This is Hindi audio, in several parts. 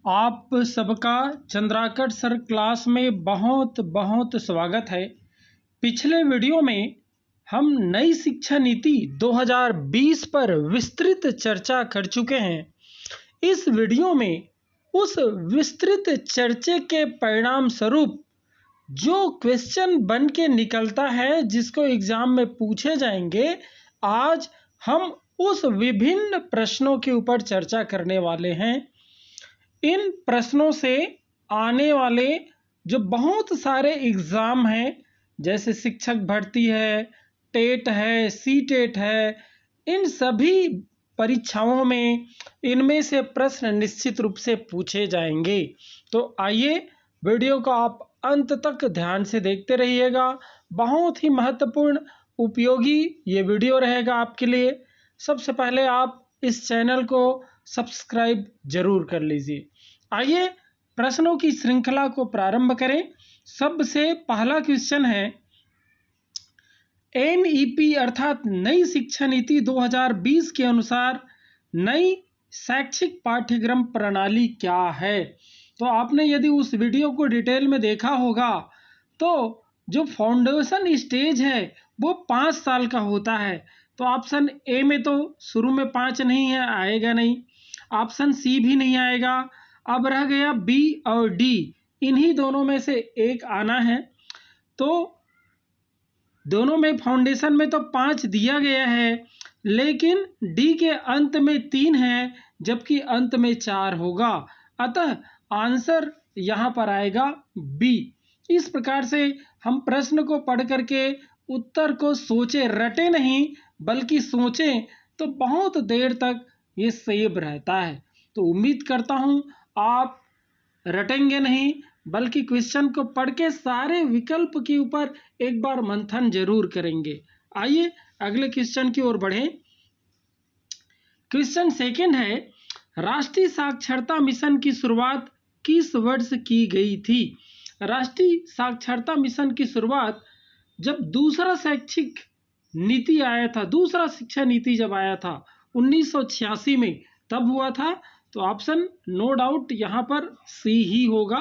आप सबका चंद्राकर सर क्लास में बहुत बहुत स्वागत है। पिछले वीडियो में हम नई शिक्षा नीति 2020 पर विस्तृत चर्चा कर चुके हैं। इस वीडियो में उस विस्तृत चर्चे के परिणाम स्वरूप जो क्वेश्चन बन के निकलता है जिसको एग्जाम में पूछे जाएंगे, आज हम उस विभिन्न प्रश्नों के ऊपर चर्चा करने वाले हैं। इन प्रश्नों से आने वाले जो बहुत सारे एग्ज़ाम हैं, जैसे शिक्षक भर्ती है, टेट है, सी टेट है, इन सभी परीक्षाओं में इनमें से प्रश्न निश्चित रूप से पूछे जाएंगे। तो आइए वीडियो को आप अंत तक ध्यान से देखते रहिएगा। बहुत ही महत्वपूर्ण उपयोगी ये वीडियो रहेगा आपके लिए। सबसे पहले आप इस चैनल को सब्सक्राइब जरूर कर लीजिए। आइए प्रश्नों की श्रृंखला को प्रारंभ करें। सबसे पहला क्वेश्चन है, एनईपी अर्थात नई शिक्षा नीति 2020 के अनुसार नई शैक्षिक पाठ्यक्रम प्रणाली क्या है। तो आपने यदि उस वीडियो को डिटेल में देखा होगा तो जो फाउंडेशन स्टेज है वो 5 साल का होता है। तो ऑप्शन ए में तो शुरू में 5 नहीं है, आएगा नहीं। ऑप्शन सी भी नहीं आएगा। अब रह गया बी और डी, इन्हीं दोनों में से एक आना है। तो दोनों में फाउंडेशन में तो 5 दिया गया है, लेकिन डी के अंत में 3 है जबकि अंत में 4 होगा। अतः आंसर यहाँ पर आएगा बी। इस प्रकार से हम प्रश्न को पढ़ करके उत्तर को सोचे, रटे नहीं बल्कि सोचें तो बहुत देर तक ये सेव रहता है। तो उम्मीद करता हूँ आप रटेंगे नहीं बल्कि क्वेश्चन को पढ़ के सारे विकल्प के ऊपर एक बार मंथन जरूर करेंगे। आइए अगले क्वेश्चन की ओर बढ़ें। क्वेश्चन सेकंड है, राष्ट्रीय साक्षरता मिशन की शुरुआत किस वर्ष की गई थी। राष्ट्रीय साक्षरता मिशन की शुरुआत जब दूसरा शैक्षिक नीति आया था, दूसरा शिक्षा नीति जब आया था 1986 में, तब हुआ था। तो ऑप्शन नो डाउट यहाँ पर सी ही होगा।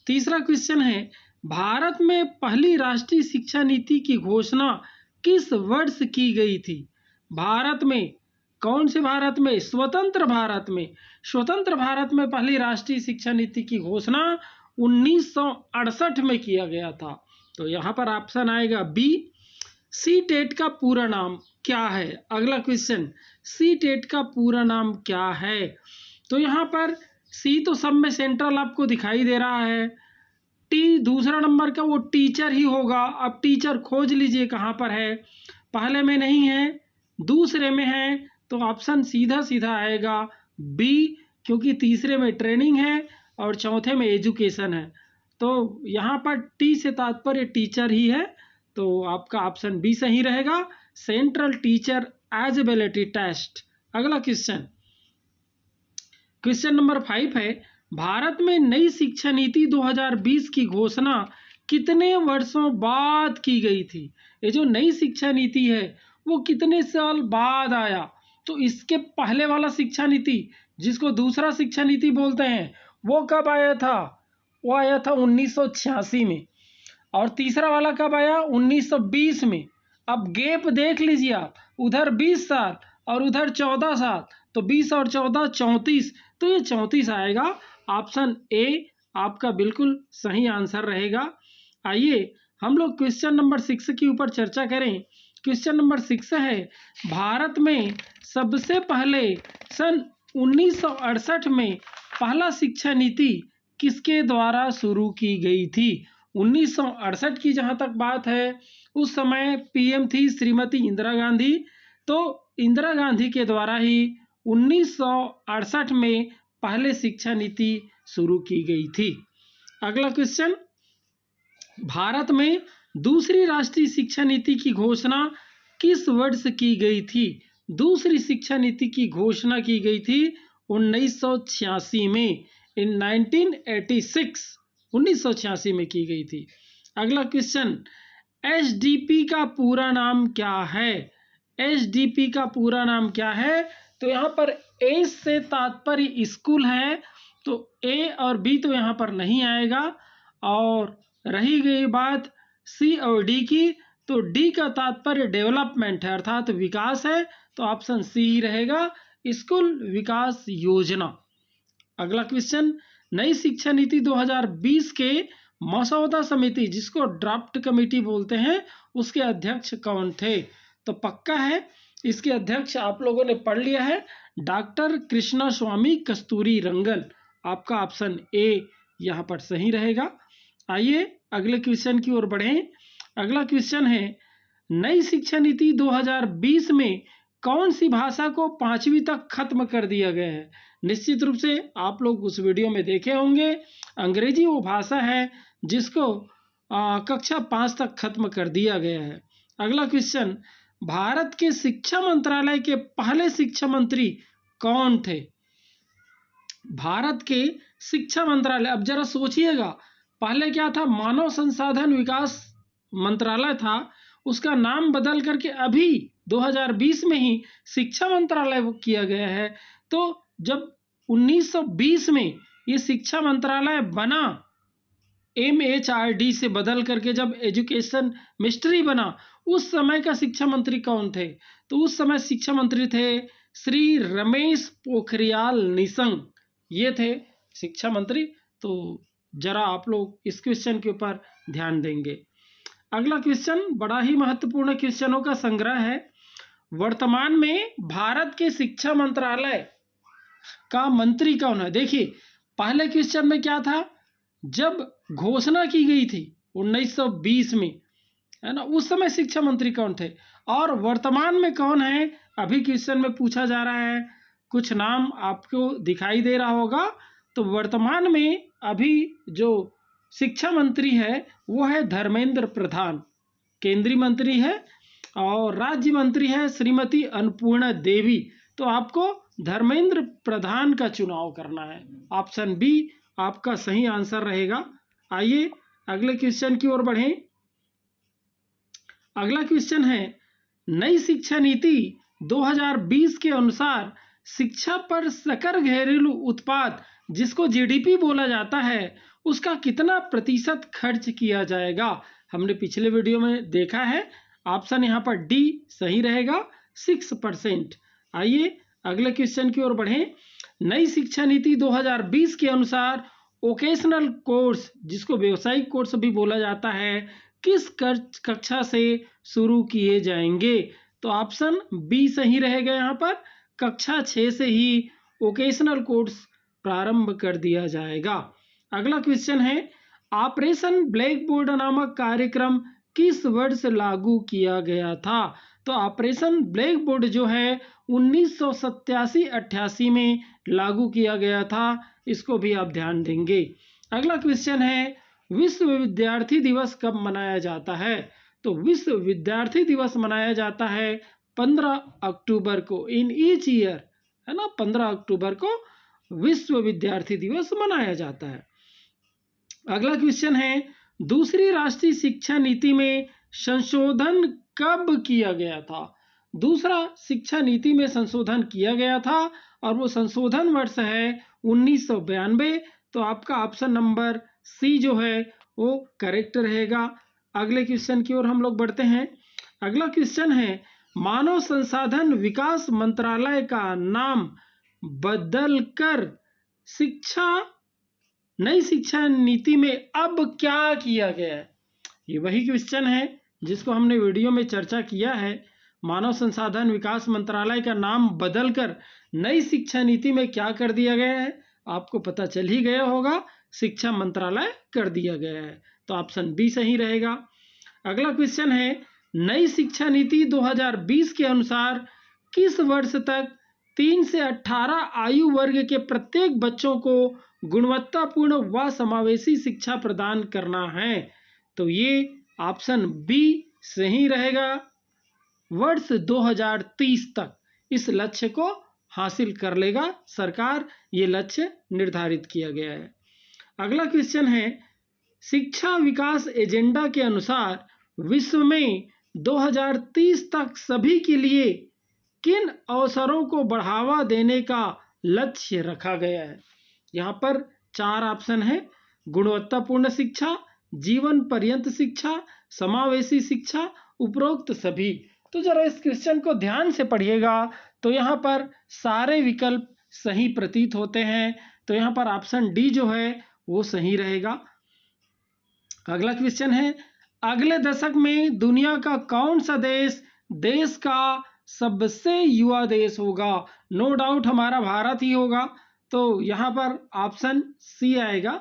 तीसरा क्वेश्चन है, भारत में पहली राष्ट्रीय शिक्षा नीति की घोषणा किस वर्ष की गई थी। भारत में, कौन से भारत में? स्वतंत्र भारत में। स्वतंत्र भारत में पहली राष्ट्रीय शिक्षा नीति की घोषणा 1968 में किया गया था। तो यहाँ पर ऑप्शन आएगा बी। सी टेट का पूरा नाम क्या है? अगला क्वेश्चन, सी टेट का पूरा नाम क्या है? तो यहाँ पर सी तो सब में सेंट्रल आपको दिखाई दे रहा है। टी दूसरा नंबर का वो टीचर ही होगा। अब टीचर खोज लीजिए कहाँ पर है। पहले में नहीं है, दूसरे में है, तो ऑप्शन सीधा सीधा आएगा बी, क्योंकि तीसरे में ट्रेनिंग है और चौथे में एजुकेशन है। तो यहाँ पर टी से तात्पर्य टीचर ही है, तो आपका ऑप्शन बी सही रहेगा, सेंट्रल टीचर एलिजिबिलिटी टेस्ट। अगला क्वेश्चन, क्वेश्चन नंबर 5 है, भारत में नई शिक्षा नीति 2020 की घोषणा कितने वर्षों बाद की गई थी। ये जो नई शिक्षा नीति है वो कितने साल बाद आया। तो इसके पहले वाला शिक्षा नीति जिसको दूसरा शिक्षा नीति बोलते हैं वो कब आया था? वो आया था 1986 में। और तीसरा वाला कब आया? 1920 में। अब गैप देख लीजिए आप, उधर 20 साल और उधर 14 साल, तो 20 और 14 34, तो ये 34 आएगा। ऑप्शन ए आपका बिल्कुल सही आंसर रहेगा। आइए हम लोग क्वेश्चन नंबर 6 के ऊपर चर्चा करें। क्वेश्चन नंबर 6 है, भारत में सबसे पहले सन 1968 में पहला शिक्षा नीति किसके द्वारा शुरू की गई थी। 1968 की जहाँ तक बात है, उस समय पीएम थी श्रीमती इंदिरा गांधी। तो इंदिरा गांधी के द्वारा ही 1968 में पहले शिक्षा नीति शुरू की गई थी। अगला क्वेश्चन, भारत में दूसरी राष्ट्रीय शिक्षा नीति की घोषणा किस वर्ष की गई थी। दूसरी शिक्षा नीति की घोषणा की गई थी 1986 में, इन 1986 में की गई थी। अगला क्वेश्चन, एसडीपी का पूरा नाम क्या है। एसडीपी का पूरा नाम क्या है? तो यहाँ पर एस से तात्पर्य स्कूल है तो ए और बी तो यहाँ पर नहीं आएगा। और रही गई बात सी और डी की, तो डी का तात्पर्य डेवलपमेंट है अर्थात विकास है, तो ऑप्शन सी ही रहेगा, स्कूल विकास योजना। अगला क्वेश्चन, नई शिक्षा नीति 2020 के मसौदा समिति जिसको ड्राफ्ट कमेटी बोलते हैं उसके अध्यक्ष कौन थे? तो पक्का है इसके अध्यक्ष आप लोगों ने पढ़ लिया है, डॉक्टर कृष्णा स्वामी कस्तूरी रंगन। आपका ऑप्शन ए यहाँ पर सही रहेगा। आइए अगले क्वेश्चन की ओर बढ़ें। अगला क्वेश्चन है, नई शिक्षा नीति 2020 में कौन सी भाषा को 5वीं तक खत्म कर दिया गया है? निश्चित रूप से आप लोग उस वीडियो में देखे होंगे, अंग्रेजी वो भाषा है जिसको कक्षा 5 तक खत्म कर दिया गया है। अगला क्वेश्चन, भारत के शिक्षा मंत्रालय के पहले शिक्षा मंत्री कौन थे? भारत के शिक्षा मंत्रालय, अब जरा सोचिएगा, पहले क्या था? मानव संसाधन विकास मंत्रालय था, उसका नाम बदल करके अभी 2020 में ही शिक्षा मंत्रालय किया गया है। तो जब 1920 में ये शिक्षा मंत्रालय बना, MHRD से बदल करके जब एजुकेशन मिनिस्ट्री बना, उस समय का शिक्षा मंत्री कौन थे? तो उस समय शिक्षा मंत्री थे श्री रमेश पोखरियाल निशंक, ये थे शिक्षा मंत्री। तो जरा आप लोग इस क्वेश्चन के ऊपर ध्यान देंगे। अगला क्वेश्चन बड़ा ही महत्वपूर्ण क्वेश्चनों का संग्रह है। वर्तमान में भारत के शिक्षा मंत्रालय का मंत्री कौन है? देखिए पहले क्वेश्चन में क्या था, जब घोषणा की गई थी 1920 में, है ना, उस समय शिक्षा मंत्री कौन थे, और वर्तमान में कौन है अभी क्वेश्चन में पूछा जा रहा है। कुछ नाम आपको दिखाई दे रहा होगा। तो वर्तमान में अभी जो शिक्षा मंत्री है वो है धर्मेंद्र प्रधान, केंद्रीय मंत्री है, और राज्य मंत्री है श्रीमती अन्नपूर्णा देवी। तो आपको धर्मेंद्र प्रधान का चुनाव करना है, ऑप्शन बी आपका सही आंसर रहेगा। आइए अगले क्वेश्चन की ओर बढ़ें। अगला क्वेश्चन है, नई शिक्षा नीति 2020 के अनुसार शिक्षा पर सकल घरेलू उत्पाद जिसको जीडीपी बोला जाता है उसका कितना प्रतिशत खर्च किया जाएगा? हमने पिछले वीडियो में देखा है, ऑप्शन यहाँ पर डी सही रहेगा, 6%। आइए अगले क्वेश्चन की ओर बढ़ें। नई शिक्षा नीति 2020 के अनुसार वोकेशनल कोर्स जिसको व्यावसायिक कोर्स भी बोला जाता है किस कक्षा से शुरू किए जाएंगे? तो ऑप्शन बी सही रहेगा, यहाँ पर कक्षा 6 से ही वोकेशनल कोर्स प्रारंभ कर दिया जाएगा। अगला क्वेश्चन है, ऑपरेशन ब्लैक बोर्ड नामक कार्यक्रम किस वर्ष लागू किया गया था? तो ऑपरेशन ब्लैक बोर्ड जो है 1987-88 में लागू किया गया था, इसको भी आप ध्यान देंगे। अगला क्वेश्चन है, विश्व विद्यार्थी दिवस कब मनाया जाता है? तो विश्व विद्यार्थी दिवस मनाया जाता है 15 अक्टूबर को, इन ईच ईयर, है ना, 15 अक्टूबर को विश्व विद्यार्थी दिवस मनाया जाता है। अगला क्वेश्चन है, दूसरी राष्ट्रीय शिक्षा नीति में संशोधन कब किया गया था? दूसरा शिक्षा नीति में संशोधन किया गया था और वो संशोधन वर्ष है 1992। तो आपका ऑप्शन नंबर सी जो है वो करेक्ट रहेगा। अगले क्वेश्चन की ओर हम लोग बढ़ते हैं। अगला क्वेश्चन है, मानव संसाधन विकास मंत्रालय का नाम बदलकर नई शिक्षा नीति में अब क्या किया गया है? ये वही क्वेश्चन है जिसको हमने वीडियो में चर्चा किया है। मानव संसाधन विकास मंत्रालय का नाम बदलकर नई शिक्षा नीति में क्या कर दिया गया है? आपको पता चल ही गया होगा, शिक्षा मंत्रालय कर दिया गया है। तो ऑप्शन बी सही रहेगा। अगला क्वेश्चन है, नई शिक्षा नीति 2020 के अनुसार किस वर्ष तक 3 से 18 आयु वर्ग के प्रत्येक बच्चों को गुणवत्तापूर्ण व समावेशी शिक्षा प्रदान करना है? तो ये ऑप्शन बी सही रहेगा, वर्ष 2030 तक इस लक्ष्य को हासिल कर लेगा सरकार, ये लक्ष्य निर्धारित किया गया है। अगला क्वेश्चन है, शिक्षा विकास एजेंडा के अनुसार विश्व में 2030 तक सभी के लिए किन अवसरों को बढ़ावा देने का लक्ष्य रखा गया है? यहाँ पर 4 ऑप्शन है: गुणवत्तापूर्ण शिक्षा, जीवन पर्यंत शिक्षा, समावेशी शिक्षा, उपरोक्त सभी। तो जरा इस क्वेश्चन को ध्यान से पढ़िएगा तो यहाँ पर सारे विकल्प सही प्रतीत होते हैं। तो यहाँ पर ऑप्शन डी जो है वो सही रहेगा। अगला क्वेश्चन है, अगले दशक में दुनिया का कौन सा देश का सबसे युवा देश होगा? नो डाउट हमारा भारत ही होगा। तो यहाँ पर ऑप्शन सी आएगा।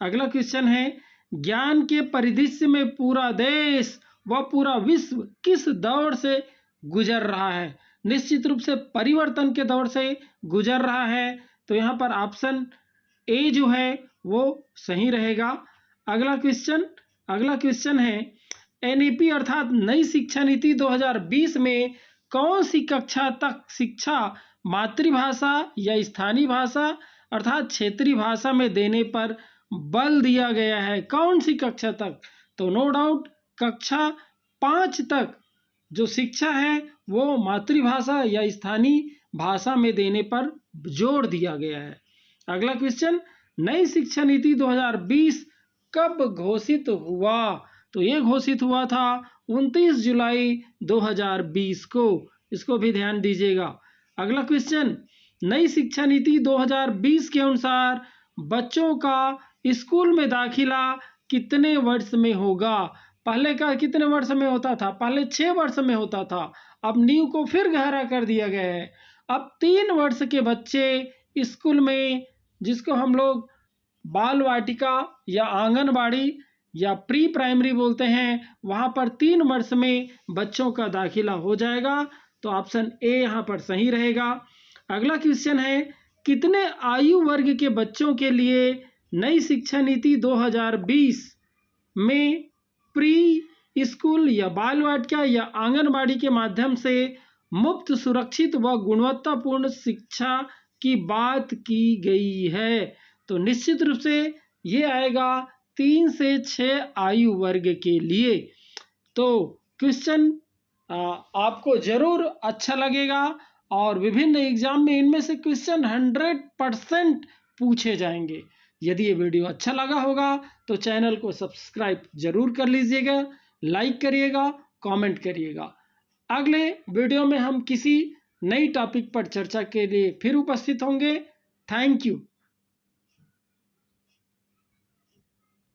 अगला क्वेश्चन है, ज्ञान के परिदृश्य में पूरा देश व पूरा विश्व किस दौर से गुजर रहा है? निश्चित रूप से परिवर्तन के दौर से गुजर रहा है। तो यहाँ पर ऑप्शन ए जो है वो सही रहेगा। अगला क्वेश्चन है, एनईपी अर्थात नई शिक्षा नीति 2020 में कौन सी कक्षा तक शिक्षा मातृभाषा या स्थानीय भाषा अर्थात क्षेत्रीय भाषा में देने पर बल दिया गया है? कौन सी कक्षा तक? तो नो डाउट कक्षा 5 तक जो शिक्षा है वो मातृभाषा या स्थानीय भाषा में देने पर जोर दिया गया है। अगला क्वेश्चन, नई शिक्षा नीति 2020 कब घोषित हुआ? तो ये घोषित हुआ था 29 जुलाई 2020 को। इसको भी ध्यान दीजिएगा। अगला क्वेश्चन, नई शिक्षा नीति 2020 के अनुसार बच्चों का स्कूल में दाखिला कितने वर्ष में होगा? पहले का कितने वर्ष में होता था? पहले 6 वर्ष में होता था। अब नींव को फिर गहरा कर दिया गया है। अब 3 वर्ष के बच्चे स्कूल में, जिसको हम लोग बाल वाटिका या आंगनबाड़ी या प्री प्राइमरी बोलते हैं, वहाँ पर 3 वर्ष में बच्चों का दाखिला हो जाएगा। तो ऑप्शन ए यहाँ पर सही रहेगा। अगला क्वेश्चन है, कितने आयु वर्ग के बच्चों के लिए नई शिक्षा नीति 2020 में प्री स्कूल या बाल वाटिका या आंगनबाड़ी के माध्यम से मुफ्त, सुरक्षित व गुणवत्तापूर्ण शिक्षा की बात की गई है? तो निश्चित रूप से ये आएगा 3 से 6 आयु वर्ग के लिए। तो क्वेश्चन आपको जरूर अच्छा लगेगा और विभिन्न एग्जाम में इनमें से क्वेश्चन 100% पूछे जाएंगे। यदि ये वीडियो अच्छा लगा होगा तो चैनल को सब्सक्राइब जरूर कर लीजिएगा, लाइक करिएगा, कमेंट करिएगा। अगले वीडियो में हम किसी नई टॉपिक पर चर्चा के लिए फिर उपस्थित होंगे। Thank you.